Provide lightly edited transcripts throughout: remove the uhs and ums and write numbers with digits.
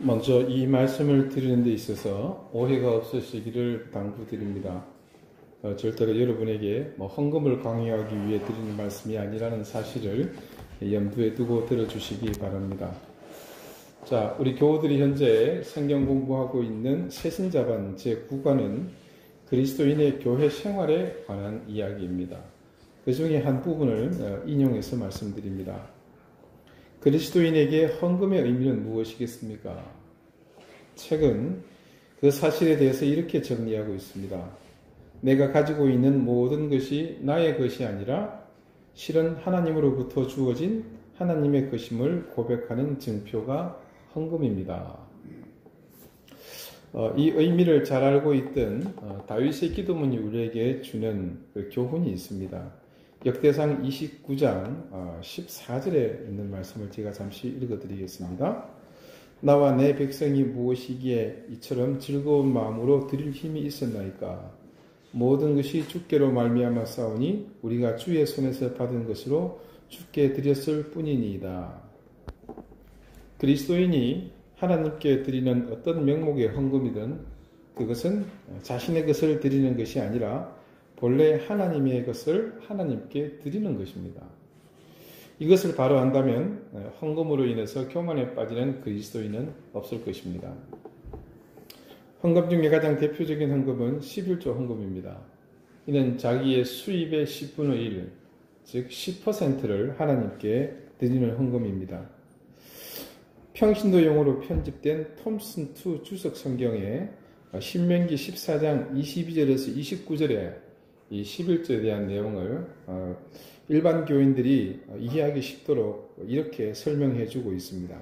먼저 이 말씀을 드리는 데 있어서 오해가 없으시기를 당부드립니다. 절대로 여러분에게 헌금을 강요하기 위해 드리는 말씀이 아니라는 사실을 염두에 두고 들어주시기 바랍니다. 자, 우리 교우들이 현재 성경 공부하고 있는 새신자반 제9과는 그리스도인의 교회 생활에 관한 이야기입니다. 그 중에 한 부분을 인용해서 말씀드립니다. 그리스도인에게 헌금의 의미는 무엇이겠습니까? 책은 그 사실에 대해서 이렇게 정리하고 있습니다. 내가 가지고 있는 모든 것이 나의 것이 아니라 실은 하나님으로부터 주어진 하나님의 것임을 고백하는 증표가 헌금입니다. 이 의미를 잘 알고 있던 다윗의 기도문이 우리에게 주는 그 교훈이 있습니다. 역대상 29장 14절에 있는 말씀을 제가 잠시 읽어드리겠습니다. 나와 내 백성이 무엇이기에 이처럼 즐거운 마음으로 드릴 힘이 있었나이까. 모든 것이 주께로 말미암아 싸우니 우리가 주의 손에서 받은 것으로 주께 드렸을 뿐이니이다. 그리스도인이 하나님께 드리는 어떤 명목의 헌금이든 그것은 자신의 것을 드리는 것이 아니라 본래 하나님의 것을 하나님께 드리는 것입니다. 이것을 바로 안다면 헌금으로 인해서 교만에 빠지는 그리스도인은 없을 것입니다. 헌금 중에 가장 대표적인 헌금은 11조 헌금입니다. 이는 자기의 수입의 10분의 1, 즉 10%를 하나님께 드리는 헌금입니다. 평신도용어로 편집된 톰슨 II 주석 성경에 신명기 14장 22절에서 29절에 이 11조에 대한 내용을 일반 교인들이 이해하기 쉽도록 이렇게 설명해 주고 있습니다.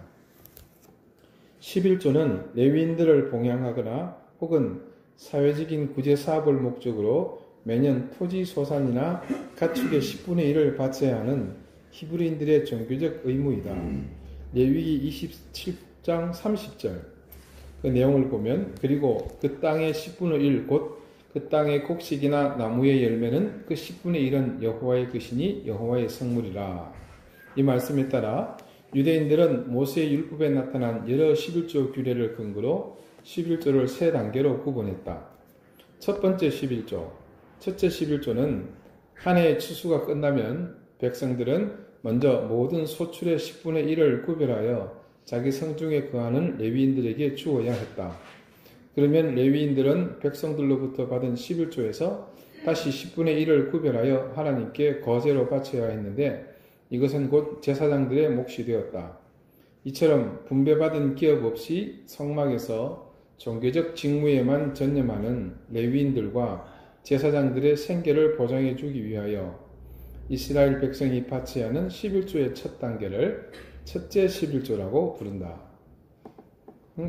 11조는 레위인들을 봉양하거나 혹은 사회적인 구제 사업을 목적으로 매년 토지 소산이나 가축의 10분의 1을 바쳐야 하는 히브리인들의 종교적 의무이다. 레위기 27장 30절 그 내용을 보면 그리고 그 땅의 10분의 1 곧 그 땅의 곡식이나 나무의 열매는 그 10분의 1은 여호와의 것이니 여호와의 성물이라. 이 말씀에 따라 유대인들은 모세의 율법에 나타난 여러 11조 규례를 근거로 11조를 세 단계로 구분했다. 첫 번째 11조, 첫째 11조는 한 해의 추수가 끝나면 백성들은 먼저 모든 소출의 10분의 1을 구별하여 자기 성중에 거하는 레위인들에게 주어야 했다. 그러면 레위인들은 백성들로부터 받은 11조에서 다시 10분의 1을 구별하여 하나님께 거제로 바쳐야 했는데 이것은 곧 제사장들의 몫이 되었다. 이처럼 분배받은 기업 없이 성막에서 종교적 직무에만 전념하는 레위인들과 제사장들의 생계를 보장해 주기 위하여 이스라엘 백성이 바쳐야 하는 11조의 첫 단계를 첫째 11조라고 부른다.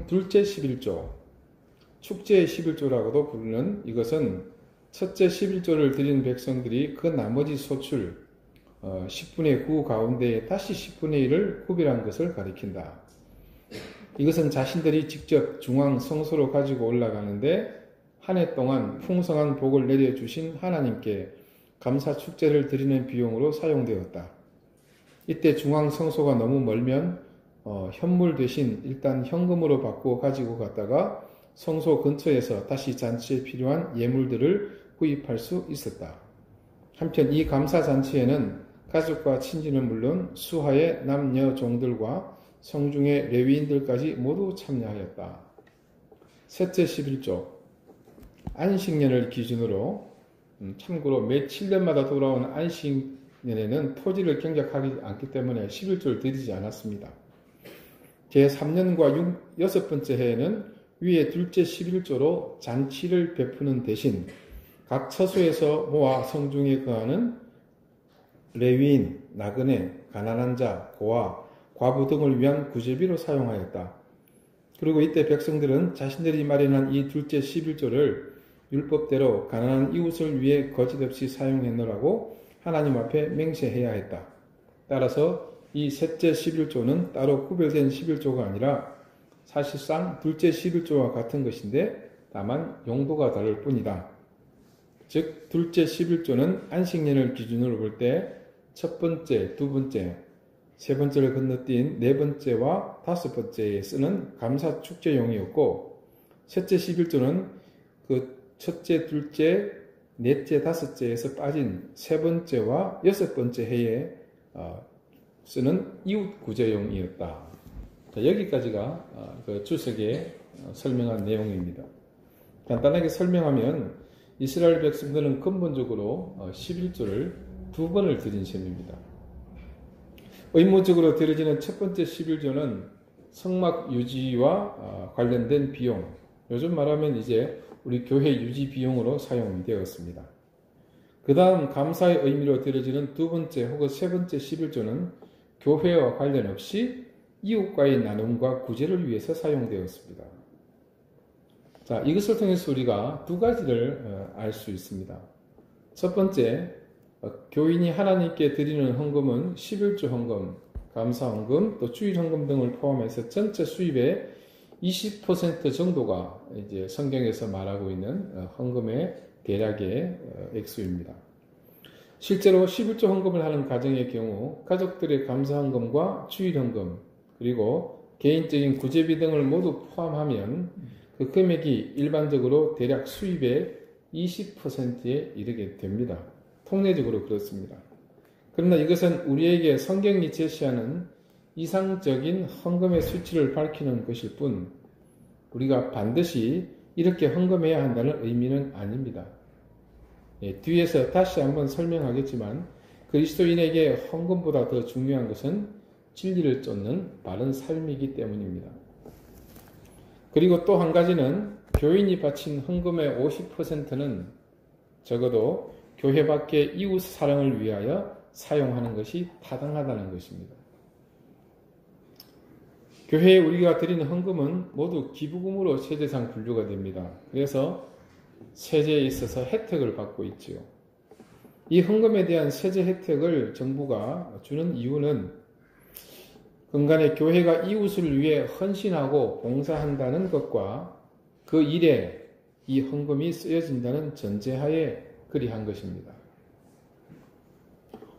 둘째 11조, 축제의 11조라고도 부르는 이것은 첫째 11조를 드린 백성들이 그 나머지 소출 10분의 9 가운데에 다시 10분의 1을 구별한 것을 가리킨다. 이것은 자신들이 직접 중앙 성소로 가지고 올라가는데 한 해 동안 풍성한 복을 내려주신 하나님께 감사 축제를 드리는 비용으로 사용되었다. 이때 중앙 성소가 너무 멀면 현물 대신 일단 현금으로 바꾸어 가지고 갔다가 성소 근처에서 다시 잔치에 필요한 예물들을 구입할 수 있었다. 한편 이 감사 잔치에는 가족과 친지는 물론 수하의 남녀 종들과 성중의 레위인들까지 모두 참여하였다. 셋째 11조, 안식년을 기준으로 참고로 매 7년마다 돌아오는 안식년에는 토지를 경작하지 않기 때문에 11조를 드리지 않았습니다. 제3년과 6번째 해에는 위에 둘째 11조로 잔치를 베푸는 대신 각 처소에서 모아 성중에 거하는 레위인, 나그네, 가난한 자, 고아, 과부 등을 위한 구제비로 사용하였다. 그리고 이때 백성들은 자신들이 마련한 이 둘째 11조를 율법대로 가난한 이웃을 위해 거짓없이 사용했노라고 하나님 앞에 맹세해야 했다. 따라서 이 셋째 11조는 따로 구별된 11조가 아니라 사실상 둘째 11조와 같은 것인데 다만 용도가 다를 뿐이다. 즉 둘째 11조는 안식년을 기준으로 볼 때 첫 번째, 두 번째, 세 번째를 건너뛴 네 번째와 다섯 번째에 쓰는 감사 축제용이었고, 셋째 11조는 그 첫째, 둘째, 넷째, 다섯째에서 빠진 세 번째와 여섯 번째 해에 쓰는 이웃 구제용이었다. 자, 여기까지가 그 주석에 설명한 내용입니다. 간단하게 설명하면 이스라엘 백성들은 근본적으로 11조를 두 번을 드린 셈입니다. 의무적으로 드려지는 첫 번째 11조는 성막 유지와 관련된 비용, 요즘 말하면 이제 우리 교회 유지 비용으로 사용되었습니다. 그 다음 감사의 의미로 드려지는 두 번째 혹은 세 번째 11조는 교회와 관련 없이 이웃과의 나눔과 구제를 위해서 사용되었습니다. 자, 이것을 통해서 우리가 두 가지를 알 수 있습니다. 첫 번째, 교인이 하나님께 드리는 헌금은 11조 헌금, 감사 헌금, 또 주일 헌금 등을 포함해서 전체 수입의 20% 정도가 이제 성경에서 말하고 있는 헌금의 대략의 액수입니다. 실제로 11조 헌금을 하는 가정의 경우 가족들의 감사 헌금과 주일 헌금, 그리고 개인적인 구제비 등을 모두 포함하면 그 금액이 일반적으로 대략 수입의 20%에 이르게 됩니다. 통례적으로 그렇습니다. 그러나 이것은 우리에게 성경이 제시하는 이상적인 헌금의 수치를 밝히는 것일 뿐, 우리가 반드시 이렇게 헌금해야 한다는 의미는 아닙니다. 뒤에서 다시 한번 설명하겠지만, 그리스도인에게 헌금보다 더 중요한 것은 진리를 쫓는 바른 삶이기 때문입니다. 그리고 또 한 가지는 교인이 바친 헌금의 50%는 적어도 교회 밖의 이웃 사랑을 위하여 사용하는 것이 타당하다는 것입니다. 교회에 우리가 드리는 헌금은 모두 기부금으로 세제상 분류가 됩니다. 그래서 세제에 있어서 혜택을 받고 있지요. 이 헌금에 대한 세제 혜택을 정부가 주는 이유는 근간에 교회가 이웃을 위해 헌신하고 봉사한다는 것과 그 일에 이 헌금이 쓰여진다는 전제하에 그리한 것입니다.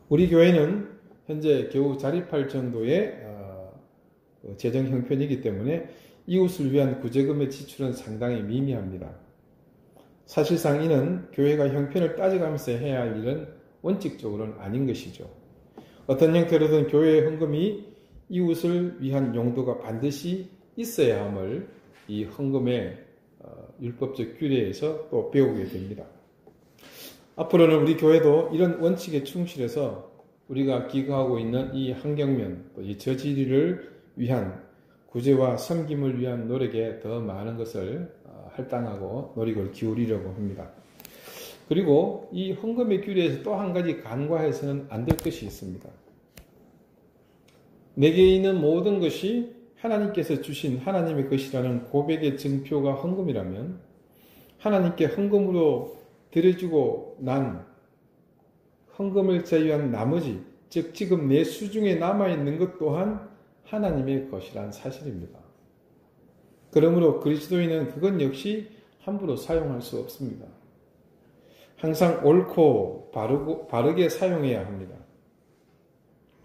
우리 교회는 현재 겨우 자립할 정도의 재정 형편이기 때문에 이웃을 위한 구제금의 지출은 상당히 미미합니다. 사실상 이는 교회가 형편을 따져가면서 해야 할 일은 원칙적으로는 아닌 것이죠. 어떤 형태로든 교회의 헌금이 이웃을 위한 용도가 반드시 있어야 함을 이 헌금의 율법적 규례에서 또 배우게 됩니다. 앞으로는 우리 교회도 이런 원칙에 충실해서 우리가 기거하고 있는 이 환경면, 또 이 저지리를 위한 구제와 섬김을 위한 노력에 더 많은 것을 할당하고 노력을 기울이려고 합니다. 그리고 이 헌금의 규례에서 또 한 가지 간과해서는 안 될 것이 있습니다. 내게 있는 모든 것이 하나님께서 주신 하나님의 것이라는 고백의 증표가 헌금이라면, 하나님께 헌금으로 드려주고 난 헌금을 제외한 나머지, 즉 지금 내 수중에 남아있는 것 또한 하나님의 것이란 사실입니다. 그러므로 그리스도인은 그것 역시 함부로 사용할 수 없습니다. 항상 옳고 바르게 사용해야 합니다.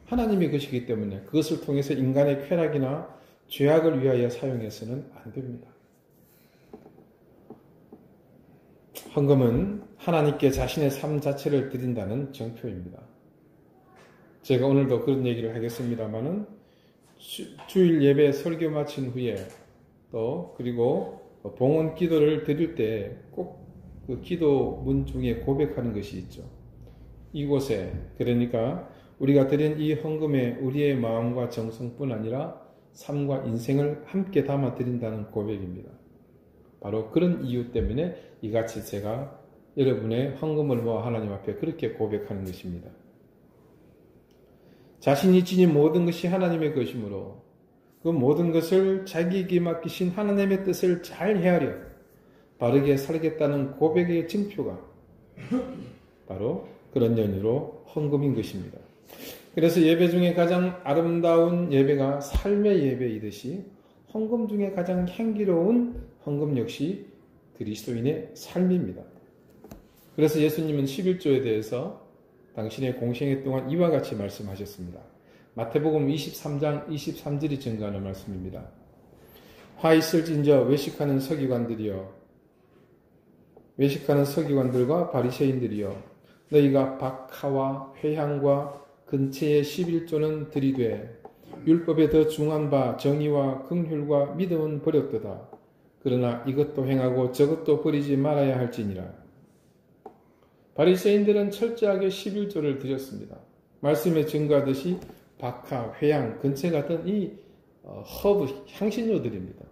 하나님의 것이기 때문에 그것을 통해서 인간의 쾌락이나 죄악을 위하여 사용해서는 안 됩니다. 헌금은 하나님께 자신의 삶 자체를 드린다는 정표입니다. 제가 오늘도 그런 얘기를 하겠습니다마는 주일 예배 설교 마친 후에 또 그리고 봉헌 기도를 드릴 때 꼭 그 기도문 중에 고백하는 것이 있죠. 이곳에, 그러니까 우리가 드린 이 헌금에 우리의 마음과 정성뿐 아니라 삶과 인생을 함께 담아 드린다는 고백입니다. 바로 그런 이유 때문에 이같이 제가 여러분의 헌금을 모아 하나님 앞에 그렇게 고백하는 것입니다. 자신이 지닌 모든 것이 하나님의 것이므로 그 모든 것을 자기에게 맡기신 하나님의 뜻을 잘 헤아려 바르게 살겠다는 고백의 증표가 바로 그런 연유로 헌금인 것입니다. 그래서 예배 중에 가장 아름다운 예배가 삶의 예배이듯이 헌금 중에 가장 향기로운 헌금 역시 그리스도인의 삶입니다. 그래서 예수님은 11조에 대해서 당신의 공생애 동안 이와 같이 말씀하셨습니다. 마태복음 23장 23절이 증거하는 말씀입니다. 화 있을진저 외식하는 서기관들과 바리새인들이여, 너희가 박하와 회향과 근처의 11조는 들이되 율법에 더 중한 바 정의와 긍휼과 믿음은 버렸도다. 그러나 이것도 행하고 저것도 버리지 말아야 할지니라. 바리새인들은 철저하게 11조를 드렸습니다. 말씀에 증거하듯이 박하, 회향, 근처 같은 이 허브, 향신료들입니다.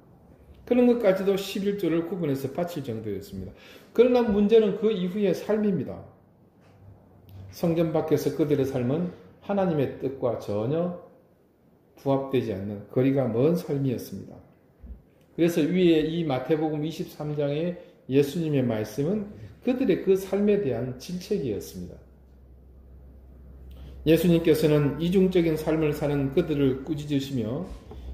그런 것까지도 11조를 구분해서 바칠 정도였습니다. 그러나 문제는 그 이후의 삶입니다. 성전 밖에서 그들의 삶은 하나님의 뜻과 전혀 부합되지 않는 거리가 먼 삶이었습니다. 그래서 위에 이 마태복음 23장의 예수님의 말씀은 그들의 그 삶에 대한 질책이었습니다. 예수님께서는 이중적인 삶을 사는 그들을 꾸짖으시며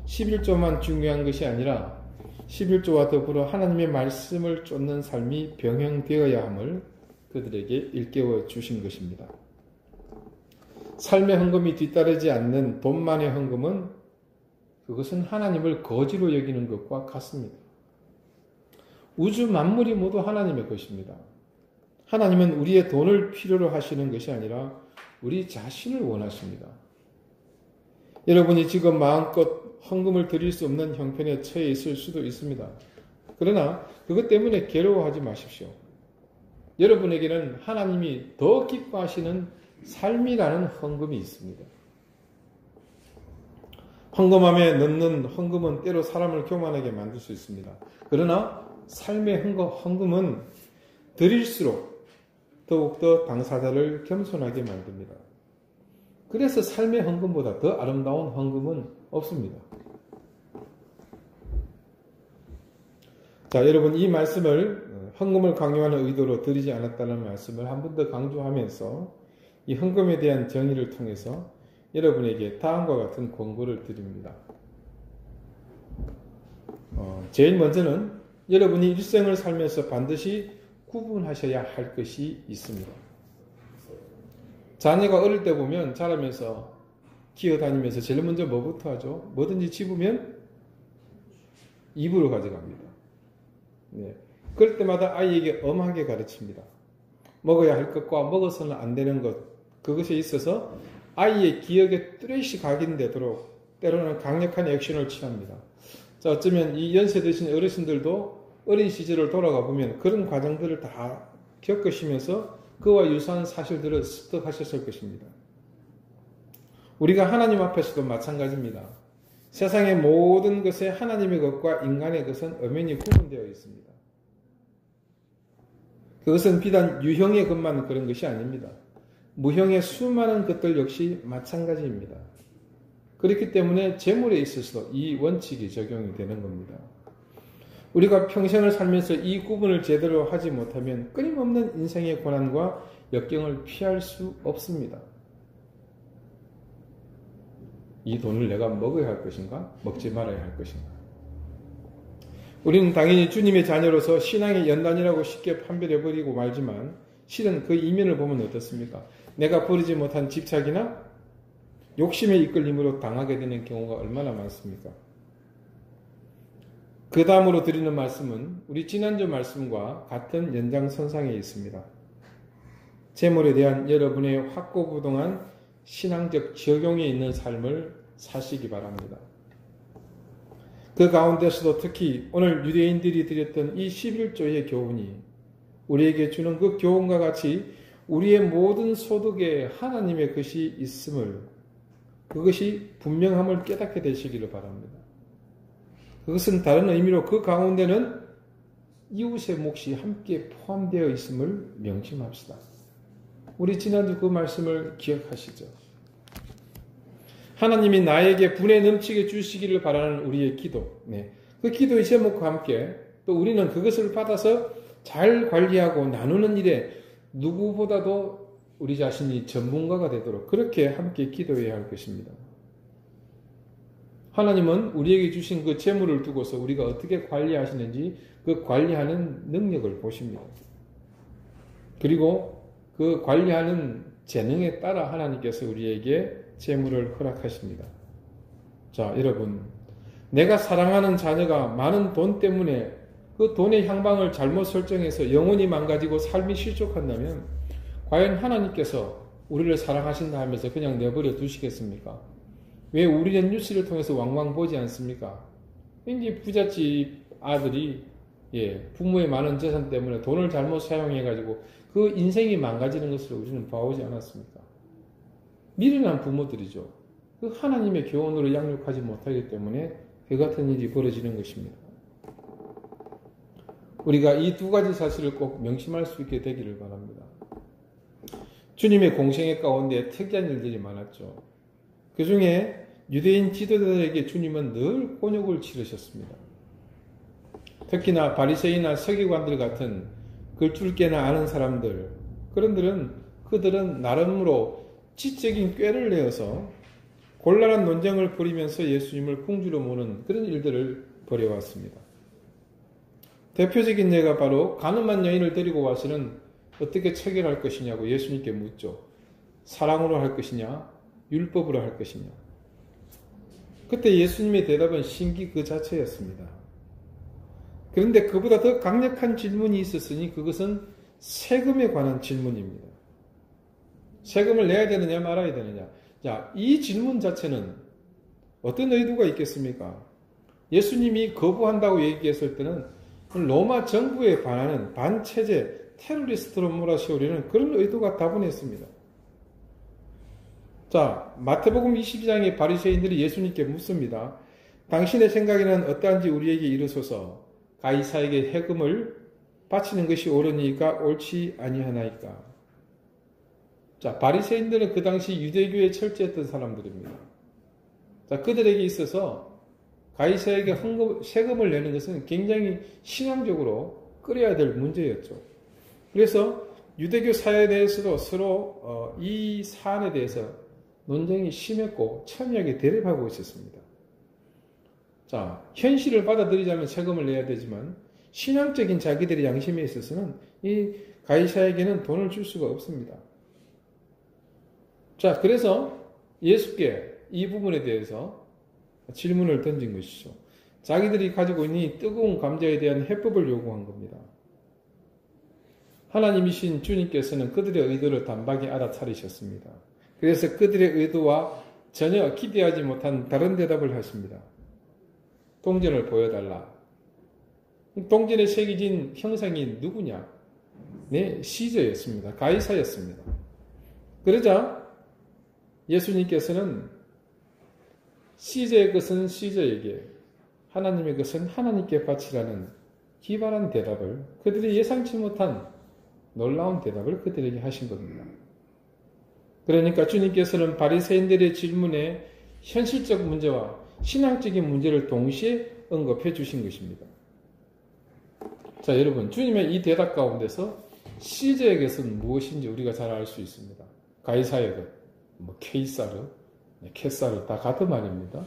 11조만 중요한 것이 아니라 11조와 더불어 하나님의 말씀을 쫓는 삶이 병행되어야 함을 그들에게 일깨워 주신 것입니다. 삶의 헌금이 뒤따르지 않는 돈만의 헌금은 그것은 하나님을 거지로 여기는 것과 같습니다. 우주 만물이 모두 하나님의 것입니다. 하나님은 우리의 돈을 필요로 하시는 것이 아니라 우리 자신을 원하십니다. 여러분이 지금 마음껏 헌금을 드릴 수 없는 형편에 처해 있을 수도 있습니다. 그러나 그것 때문에 괴로워하지 마십시오. 여러분에게는 하나님이 더 기뻐하시는 삶이라는 헌금이 있습니다. 헌금함에 넣는 헌금은 때로 사람을 교만하게 만들 수 있습니다. 그러나 삶의 헌금은 드릴수록 더욱더 당사자를 겸손하게 만듭니다. 그래서 삶의 헌금보다 더 아름다운 헌금은 없습니다. 자, 여러분, 이 말씀을 헌금을 강요하는 의도로 드리지 않았다는 말씀을 한 번 더 강조하면서 이 헌금에 대한 정의를 통해서 여러분에게 다음과 같은 권고를 드립니다. 제일 먼저는 여러분이 일생을 살면서 반드시 구분하셔야 할 것이 있습니다. 자녀가 어릴 때 보면 자라면서 기어다니면서 제일 먼저 뭐부터 하죠? 뭐든지 집으면 입으로 가져갑니다. 네. 그럴 때마다 아이에게 엄하게 가르칩니다. 먹어야 할 것과 먹어서는 안 되는 것, 그것에 있어서 아이의 기억에 뚜렷이 각인되도록 때로는 강력한 액션을 취합니다. 자, 어쩌면 이 연세 드신 어르신들도 어린 시절을 돌아가 보면 그런 과정들을 다 겪으시면서 그와 유사한 사실들을 습득하셨을 것입니다. 우리가 하나님 앞에서도 마찬가지입니다. 세상의 모든 것에 하나님의 것과 인간의 것은 엄연히 구분되어 있습니다. 그것은 비단 유형의 것만 그런 것이 아닙니다. 무형의 수많은 것들 역시 마찬가지입니다. 그렇기 때문에 재물에 있어서도 이 원칙이 적용이 되는 겁니다. 우리가 평생을 살면서 이 구분을 제대로 하지 못하면 끊임없는 인생의 고난과 역경을 피할 수 없습니다. 이 돈을 내가 먹어야 할 것인가? 먹지 말아야 할 것인가? 우리는 당연히 주님의 자녀로서 신앙의 연단이라고 쉽게 판별해버리고 말지만 실은 그 이면을 보면 어떻습니까? 내가 버리지 못한 집착이나 욕심의 이끌림으로 당하게 되는 경우가 얼마나 많습니까? 그 다음으로 드리는 말씀은 우리 지난주 말씀과 같은 연장선상에 있습니다. 재물에 대한 여러분의 확고부동한 신앙적 적용에 있는 삶을 사시기 바랍니다. 그 가운데서도 특히 오늘 유대인들이 드렸던 이 11조의 교훈이 우리에게 주는 그 교훈과 같이 우리의 모든 소득에 하나님의 것이 있음을, 그것이 분명함을 깨닫게 되시기를 바랍니다. 그것은 다른 의미로 그 가운데는 이웃의 몫이 함께 포함되어 있음을 명심합시다. 우리 지난주 그 말씀을 기억하시죠? 하나님이 나에게 분에 넘치게 주시기를 바라는 우리의 기도, 그 기도의 제목과 함께 또 우리는 그것을 받아서 잘 관리하고 나누는 일에 누구보다도 우리 자신이 전문가가 되도록 그렇게 함께 기도해야 할 것입니다. 하나님은 우리에게 주신 그 재물을 두고서 우리가 어떻게 관리하시는지 그 관리하는 능력을 보십니다. 그리고 그 관리하는 재능에 따라 하나님께서 우리에게 재물을 허락하십니다. 자, 여러분, 내가 사랑하는 자녀가 많은 돈 때문에 그 돈의 향방을 잘못 설정해서 영혼이 망가지고 삶이 실족한다면 과연 하나님께서 우리를 사랑하신다 하면서 그냥 내버려 두시겠습니까? 왜 우리는 뉴스를 통해서 왕왕 보지 않습니까? 굉장히 부잣집 아들이 부모의 많은 재산 때문에 돈을 잘못 사용해가지고 그 인생이 망가지는 것을 우리는 봐오지 않았습니까? 미련한 부모들이죠. 그 하나님의 교훈으로 양육하지 못하기 때문에 그 같은 일이 벌어지는 것입니다. 우리가 이 두 가지 사실을 꼭 명심할 수 있게 되기를 바랍니다. 주님의 공생애 가운데 특이한 일들이 많았죠. 그 중에 유대인 지도자들에게 주님은 늘 곤욕을 치르셨습니다. 특히나 바리새인이나 서기관들 같은 글줄깨나 아는 사람들, 그들은 나름으로 지적인 꾀를 내어서 곤란한 논쟁을 벌이면서 예수님을 궁지로 모는 그런 일들을 벌여왔습니다. 대표적인 예가 바로 가늠한 여인을 데리고 와서는 어떻게 처결할 것이냐고 예수님께 묻죠. 사랑으로 할 것이냐, 율법으로 할 것이냐. 그때 예수님의 대답은 신기 그 자체였습니다. 그런데 그보다 더 강력한 질문이 있었으니 그것은 세금에 관한 질문입니다. 세금을 내야 되느냐 말아야 되느냐. 자, 이 질문 자체는 어떤 의도가 있겠습니까? 예수님이 거부한다고 얘기했을 때는 로마 정부에 반하는 반체제 테러리스트로 몰아세우려는 그런 의도가 다분했습니다. 자, 마태복음 22장의 바리새인들이 예수님께 묻습니다. 당신의 생각에는 어떠한지 우리에게 이르소서. 가이사에게 해금을 바치는 것이 옳으니까 옳지 아니하나이까. 자, 바리새인들은 그 당시 유대교에 철저했던 사람들입니다. 자, 그들에게 있어서 가이사에게 세금을 내는 것은 굉장히 신앙적으로 끌어야 될 문제였죠. 그래서 유대교 사회에 대해서도 서로 이 사안에 대해서 논쟁이 심했고 첨예하게 대립하고 있었습니다. 자, 현실을 받아들이자면 세금을 내야 되지만 신앙적인 자기들의 양심에 있어서는 이 가이사에게는 돈을 줄 수가 없습니다. 자, 그래서 예수께 이 부분에 대해서 질문을 던진 것이죠. 자기들이 가지고 있는 이 뜨거운 감자에 대한 해법을 요구한 겁니다. 하나님이신 주님께서는 그들의 의도를 단박에 알아차리셨습니다. 그래서 그들의 의도와 전혀 기대하지 못한 다른 대답을 하십니다. 동전을 보여달라. 동전에 새겨진 형상이 누구냐? 네, 시저였습니다. 가이사였습니다. 그러자 예수님께서는 시저의 것은 시저에게, 하나님의 것은 하나님께 바치라는 기발한 대답을, 그들이 예상치 못한 놀라운 대답을 그들에게 하신 겁니다. 그러니까 주님께서는 바리새인들의 질문에 현실적 문제와 신앙적인 문제를 동시에 언급해 주신 것입니다. 자, 여러분, 주님의 이 대답 가운데서 시저의 것은 무엇인지 우리가 잘 알 수 있습니다. 가이사의 것, 케이사르, 케사르 다 같은 말입니다.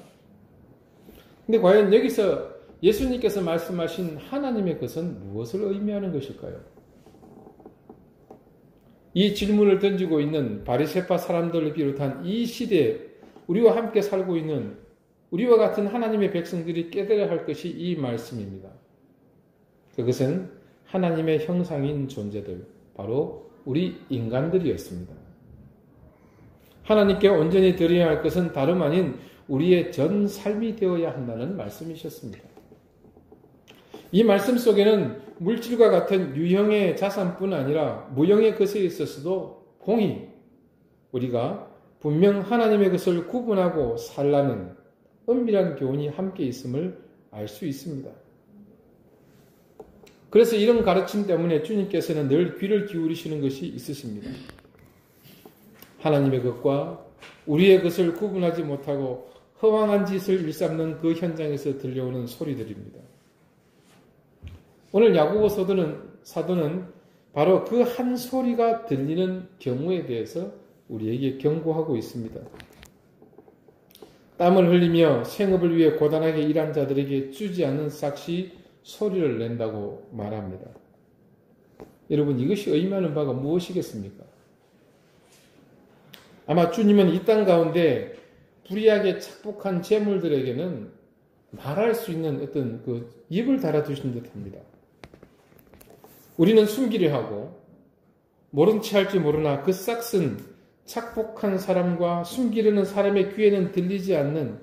근데 과연 여기서 예수님께서 말씀하신 하나님의 것은 무엇을 의미하는 것일까요? 이 질문을 던지고 있는 바리새파 사람들을 비롯한 이 시대에 우리와 함께 살고 있는 우리와 같은 하나님의 백성들이 깨달아야 할 것이 이 말씀입니다. 그것은 하나님의 형상인 존재들, 바로 우리 인간들이었습니다. 하나님께 온전히 드려야 할 것은 다름 아닌 우리의 전 삶이 되어야 한다는 말씀이셨습니다. 이 말씀 속에는 물질과 같은 유형의 자산뿐 아니라 무형의 것에 있어서도 공히 우리가 분명 하나님의 것을 구분하고 살라는 은밀한 교훈이 함께 있음을 알 수 있습니다. 그래서 이런 가르침 때문에 주님께서는 늘 귀를 기울이시는 것이 있으십니다. 하나님의 것과 우리의 것을 구분하지 못하고 허황한 짓을 일삼는 그 현장에서 들려오는 소리들입니다. 오늘 야고보 사도는 바로 그 한 소리가 들리는 경우에 대해서 우리에게 경고하고 있습니다. 땀을 흘리며 생업을 위해 고단하게 일한 자들에게 주지 않는 삭시 소리를 낸다고 말합니다. 여러분, 이것이 의미하는 바가 무엇이겠습니까? 아마 주님은 이 땅 가운데 불의하게 착복한 재물들에게는 말할 수 있는 어떤 그 입을 달아두신 듯합니다. 우리는 숨기려 하고 모른 체 할지 모르나 그 싹슨 착복한 사람과 숨기려는 사람의 귀에는 들리지 않는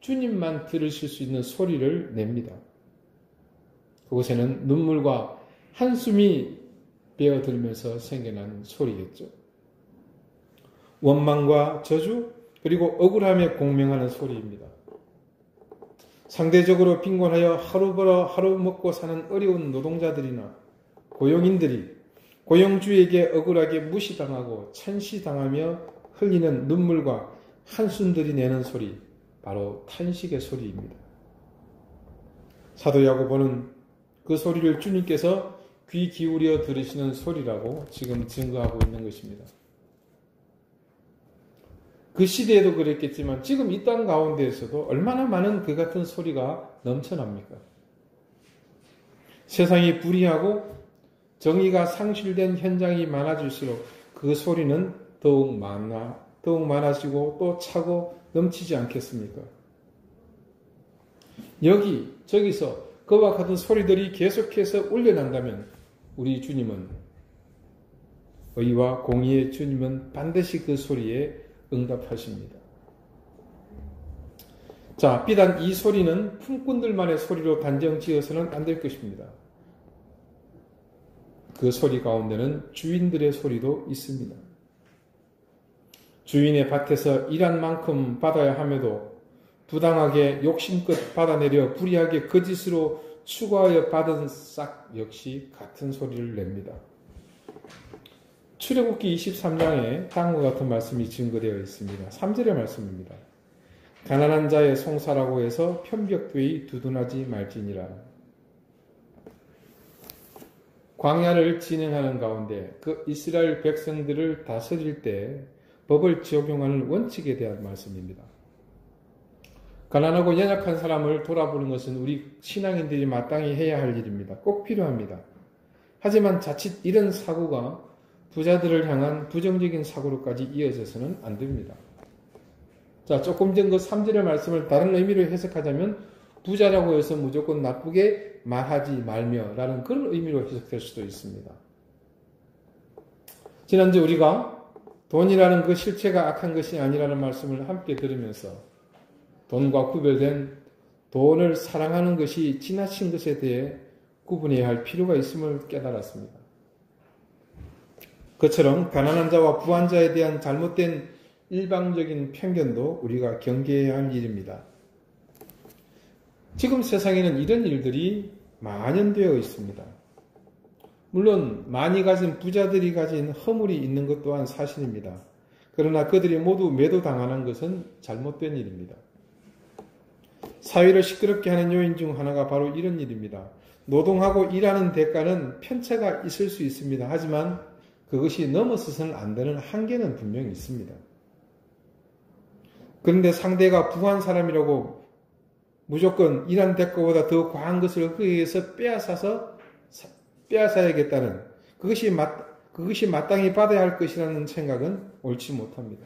주님만 들으실 수 있는 소리를 냅니다. 그곳에는 눈물과 한숨이 베어들면서 생겨난 소리겠죠. 원망과 저주 그리고 억울함에 공명하는 소리입니다. 상대적으로 빈곤하여 하루 벌어 하루 먹고 사는 어려운 노동자들이나 고용인들이 고용주에게 억울하게 무시당하고 찬시당하며 흘리는 눈물과 한숨들이 내는 소리, 바로 탄식의 소리입니다. 사도 야고보는 그 소리를 주님께서 귀 기울여 들으시는 소리라고 지금 증거하고 있는 것입니다. 그 시대에도 그랬겠지만 지금 이 땅 가운데에서도 얼마나 많은 그 같은 소리가 넘쳐납니까? 세상이 불의하고 정의가 상실된 현장이 많아질수록 그 소리는 더욱 많아지고 또 차고 넘치지 않겠습니까? 저기서 그와 같은 소리들이 계속해서 울려난다면 우리 주님은, 의와 공의의 주님은 반드시 그 소리에 응답하십니다. 자, 비단 이 소리는 품꾼들만의 소리로 단정 지어서는 안 될 것입니다. 그 소리 가운데는 주인들의 소리도 있습니다. 주인의 밭에서 일한 만큼 받아야 함에도 부당하게 욕심껏 받아내려 불의하게 거짓으로 추구하여 받은 싹 역시 같은 소리를 냅니다. 출애굽기 23장에 다음과 같은 말씀이 증거되어 있습니다. 3절의 말씀입니다. 가난한 자의 송사라고 해서 편벽되이 두둔하지 말지니라. 광야를 진행하는 가운데 그 이스라엘 백성들을 다스릴 때 법을 적용하는 원칙에 대한 말씀입니다. 가난하고 연약한 사람을 돌아보는 것은 우리 신앙인들이 마땅히 해야 할 일입니다. 꼭 필요합니다. 하지만 자칫 이런 사고가 부자들을 향한 부정적인 사고로까지 이어져서는 안 됩니다. 자, 조금 전 그 3절의 말씀을 다른 의미로 해석하자면 부자라고 해서 무조건 나쁘게 말하지 말며 라는 그런 의미로 해석될 수도 있습니다. 지난주 우리가 돈이라는 그 실체가 악한 것이 아니라는 말씀을 함께 들으면서 돈과 구별된 돈을 사랑하는 것이 지나친 것에 대해 구분해야 할 필요가 있음을 깨달았습니다. 그처럼 가난한 자와 부한 자에 대한 잘못된 일방적인 편견도 우리가 경계해야 할 일입니다. 지금 세상에는 이런 일들이 만연되어 있습니다. 물론 많이 가진 부자들이 가진 허물이 있는 것 또한 사실입니다. 그러나 그들이 모두 매도당하는 것은 잘못된 일입니다. 사회를 시끄럽게 하는 요인 중 하나가 바로 이런 일입니다. 노동하고 일하는 대가는 편차가 있을 수 있습니다. 하지만 그것이 넘어서서는 안 되는 한계는 분명히 있습니다. 그런데 상대가 부한 사람이라고 무조건 일한 대가보다 더 과한 것을 그에 의해서 빼앗아야겠다는 그것이 마땅히 받아야 할 것이라는 생각은 옳지 못합니다.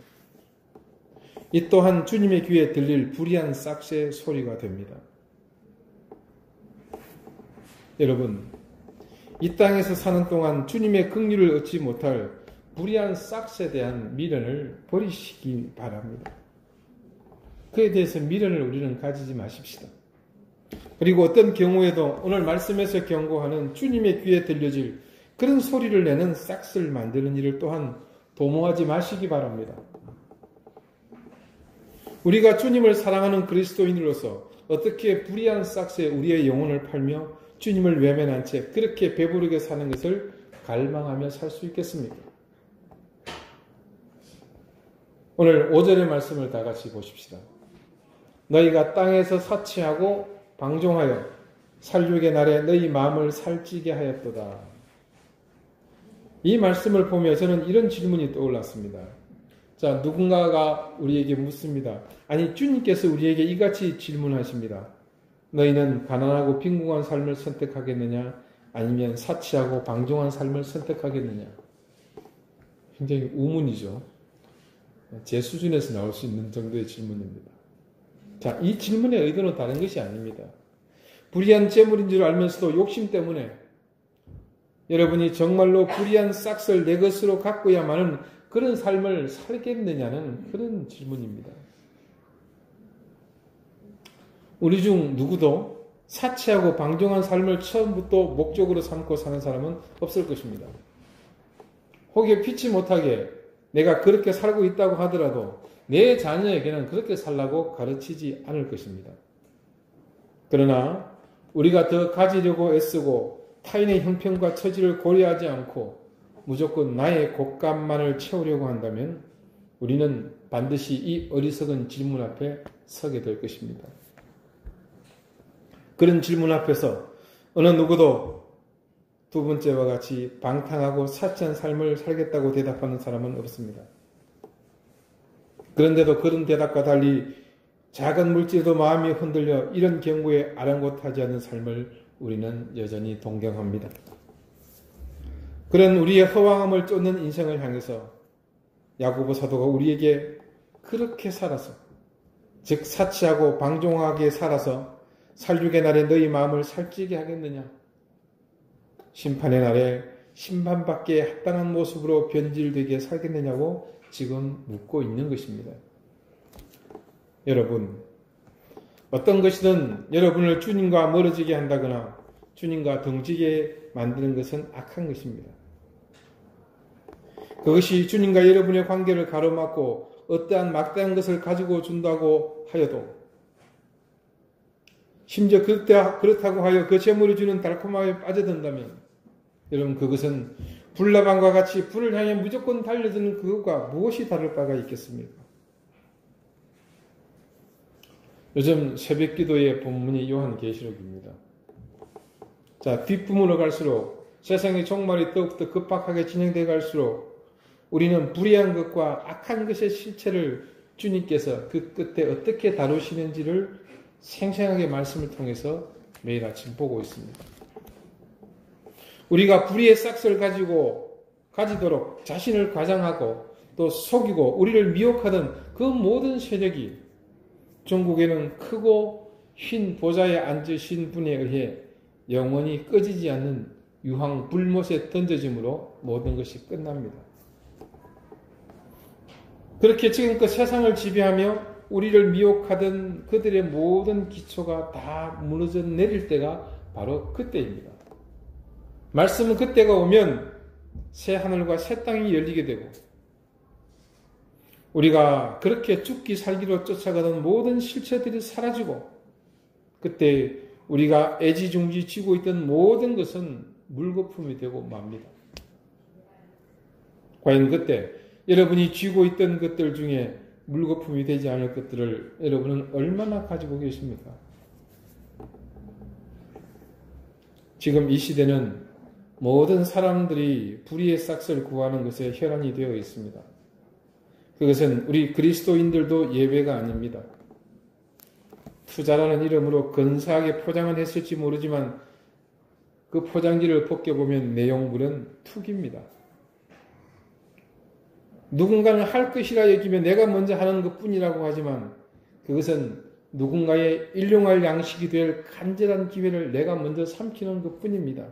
이 또한 주님의 귀에 들릴 불의한 싹새 소리가 됩니다. 여러분, 이 땅에서 사는 동안 주님의 긍휼을 얻지 못할 불의한 싹새에 대한 미련을 버리시기 바랍니다. 그에 대해서 미련을 우리는 가지지 마십시다. 그리고 어떤 경우에도 오늘 말씀에서 경고하는 주님의 귀에 들려질 그런 소리를 내는 싹스를 만드는 일을 또한 도모하지 마시기 바랍니다. 우리가 주님을 사랑하는 그리스도인으로서 어떻게 불의한 싹스에 우리의 영혼을 팔며 주님을 외면한 채 그렇게 배부르게 사는 것을 갈망하며 살 수 있겠습니까? 오늘 5절의 말씀을 다 같이 보십시다. 너희가 땅에서 사치하고 방종하여 살육의 날에 너희 마음을 살찌게 하였도다. 이 말씀을 보며 저는 이런 질문이 떠올랐습니다. 자, 누군가가 우리에게 묻습니다. 아니, 주님께서 우리에게 이같이 질문하십니다. 너희는 가난하고 빈궁한 삶을 선택하겠느냐? 아니면 사치하고 방종한 삶을 선택하겠느냐? 굉장히 우문이죠. 제 수준에서 나올 수 있는 정도의 질문입니다. 자, 이 질문의 의도는 다른 것이 아닙니다. 불의한 재물인 줄 알면서도 욕심 때문에 여러분이 정말로 불의한 싹을 내 것으로 갖고야만은 그런 삶을 살겠느냐는 그런 질문입니다. 우리 중 누구도 사치하고 방종한 삶을 처음부터 목적으로 삼고 사는 사람은 없을 것입니다. 혹여 피치 못하게 내가 그렇게 살고 있다고 하더라도 내 자녀에게는 그렇게 살라고 가르치지 않을 것입니다. 그러나 우리가 더 가지려고 애쓰고 타인의 형편과 처지를 고려하지 않고 무조건 나의 곶감만을 채우려고 한다면 우리는 반드시 이 어리석은 질문 앞에 서게 될 것입니다. 그런 질문 앞에서 어느 누구도 두 번째와 같이 방탕하고 사치한 삶을 살겠다고 대답하는 사람은 없습니다. 그런데도 그런 대답과 달리 작은 물질에도 마음이 흔들려 이런 경고에 아랑곳하지 않는 삶을 우리는 여전히 동경합니다. 그런 우리의 허황함을 쫓는 인생을 향해서 야고보 사도가 우리에게 그렇게 살아서, 즉 사치하고 방종하게 살아서 살육의 날에 너희 마음을 살찌게 하겠느냐? 심판의 날에 심판받기에 합당한 모습으로 변질되게 살겠느냐고 지금 묻고 있는 것입니다. 여러분, 어떤 것이든 여러분을 주님과 멀어지게 한다거나 주님과 등지게 만드는 것은 악한 것입니다. 그것이 주님과 여러분의 관계를 가로막고 어떠한 막대한 것을 가지고 준다고 하여도, 심지어 그렇다고 하여 그 재물이 주는 달콤함에 빠져든다면 여러분, 그것은 불나방과 같이 불을 향해 무조건 달려드는 그것과 무엇이 다를 바가 있겠습니까? 요즘 새벽기도의 본문이 요한계시록입니다. 자, 뒷부분으로 갈수록 세상의 종말이 더욱더 급박하게 진행되어 갈수록 우리는 불의한 것과 악한 것의 실체를 주님께서 그 끝에 어떻게 다루시는지를 생생하게 말씀을 통해서 매일 아침 보고 있습니다. 우리가 불의의 싹을 가지도록 자신을 과장하고 또 속이고 우리를 미혹하던 그 모든 세력이 중국에는 크고 흰 보좌에 앉으신 분에 의해 영원히 꺼지지 않는 유황 불못에 던져짐으로 모든 것이 끝납니다. 그렇게 지금껏 세상을 지배하며 우리를 미혹하던 그들의 모든 기초가 다 무너져 내릴 때가 바로 그때입니다. 말씀은 그때가 오면 새 하늘과 새 땅이 열리게 되고 우리가 그렇게 죽기 살기로 쫓아가던 모든 실체들이 사라지고 그때 우리가 애지중지 쥐고 있던 모든 것은 물거품이 되고 맙니다. 과연 그때 여러분이 쥐고 있던 것들 중에 물거품이 되지 않을 것들을 여러분은 얼마나 가지고 계십니까? 지금 이 시대는 모든 사람들이 불의의 싹을 구하는 것에 혈안이 되어 있습니다. 그것은 우리 그리스도인들도 예외가 아닙니다. 투자라는 이름으로 근사하게 포장은 했을지 모르지만 그 포장지를 벗겨보면 내용물은 투기입니다. 누군가는 할 것이라 여기면 내가 먼저 하는 것뿐이라고 하지만 그것은 누군가의 일용할 양식이 될 간절한 기회를 내가 먼저 삼키는 것뿐입니다.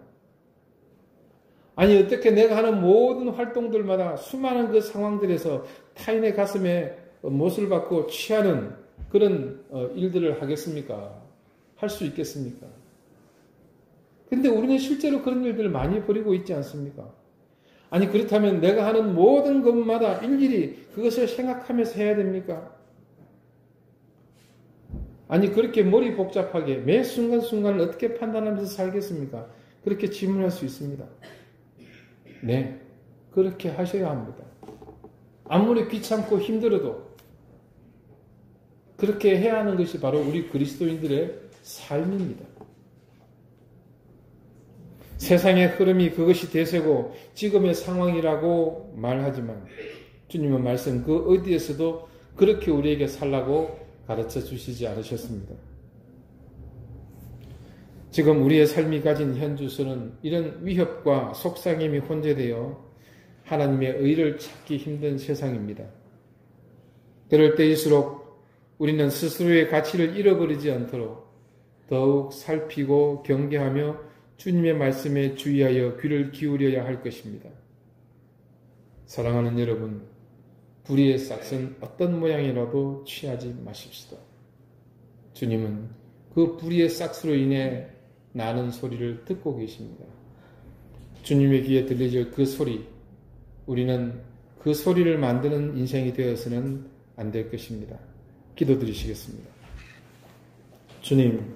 아니 어떻게 내가 하는 모든 활동들마다 수많은 그 상황들에서 타인의 가슴에 못을 박고 취하는 그런 일들을 하겠습니까? 할 수 있겠습니까? 근데 우리는 실제로 그런 일들을 많이 벌이고 있지 않습니까? 아니 그렇다면 내가 하는 모든 것마다 일일이 그것을 생각하면서 해야 됩니까? 아니 그렇게 머리 복잡하게 매 순간순간을 어떻게 판단하면서 살겠습니까? 그렇게 질문할 수 있습니다. 네, 그렇게 하셔야 합니다. 아무리 귀찮고 힘들어도 그렇게 해야 하는 것이 바로 우리 그리스도인들의 삶입니다. 세상의 흐름이 그것이 대세고 지금의 상황이라고 말하지만 주님의 말씀 그 어디에서도 그렇게 우리에게 살라고 가르쳐 주시지 않으셨습니다. 지금 우리의 삶이 가진 현주소는 이런 위협과 속상임이 혼재되어 하나님의 의를 찾기 힘든 세상입니다. 그럴 때일수록 우리는 스스로의 가치를 잃어버리지 않도록 더욱 살피고 경계하며 주님의 말씀에 주의하여 귀를 기울여야 할 것입니다. 사랑하는 여러분, 불의의 싹은 어떤 모양이라도 취하지 마십시다. 주님은 그 불의의 싹으로 인해 나는 소리를 듣고 계십니다. 주님의 귀에 들려질 그 소리, 우리는 그 소리를 만드는 인생이 되어서는 안 될 것입니다. 기도드리시겠습니다. 주님,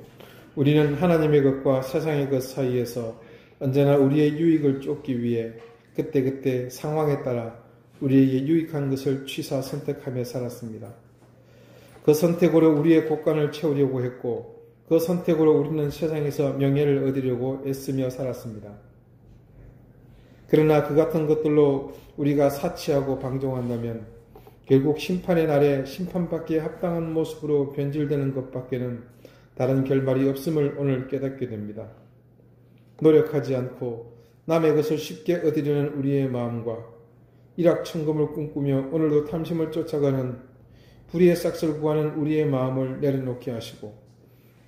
우리는 하나님의 것과 세상의 것 사이에서 언제나 우리의 유익을 쫓기 위해 그때그때 상황에 따라 우리에게 유익한 것을 취사 선택하며 살았습니다. 그 선택으로 우리의 곳간을 채우려고 했고 그 선택으로 우리는 세상에서 명예를 얻으려고 애쓰며 살았습니다. 그러나 그 같은 것들로 우리가 사치하고 방종한다면 결국 심판의 날에 심판받기에 합당한 모습으로 변질되는 것밖에는 다른 결말이 없음을 오늘 깨닫게 됩니다. 노력하지 않고 남의 것을 쉽게 얻으려는 우리의 마음과 일확천금을 꿈꾸며 오늘도 탐심을 쫓아가는 불의의 싹을 구하는 우리의 마음을 내려놓게 하시고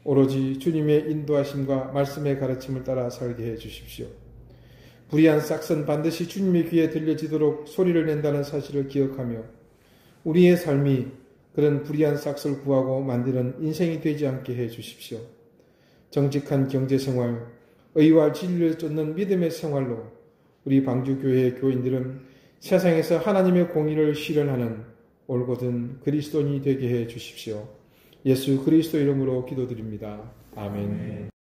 오로지 주님의 인도하심과 말씀의 가르침을 따라 살게 해 주십시오. 불의한 싹은 반드시 주님의 귀에 들려지도록 소리를 낸다는 사실을 기억하며 우리의 삶이 그런 불의한 싹을 구하고 만드는 인생이 되지 않게 해 주십시오. 정직한 경제생활, 의와 진리를 쫓는 믿음의 생활로 우리 방주교회의 교인들은 세상에서 하나님의 공의를 실현하는 올곧은 그리스도인이 되게 해 주십시오. 예수 그리스도 이름으로 기도드립니다. 아멘.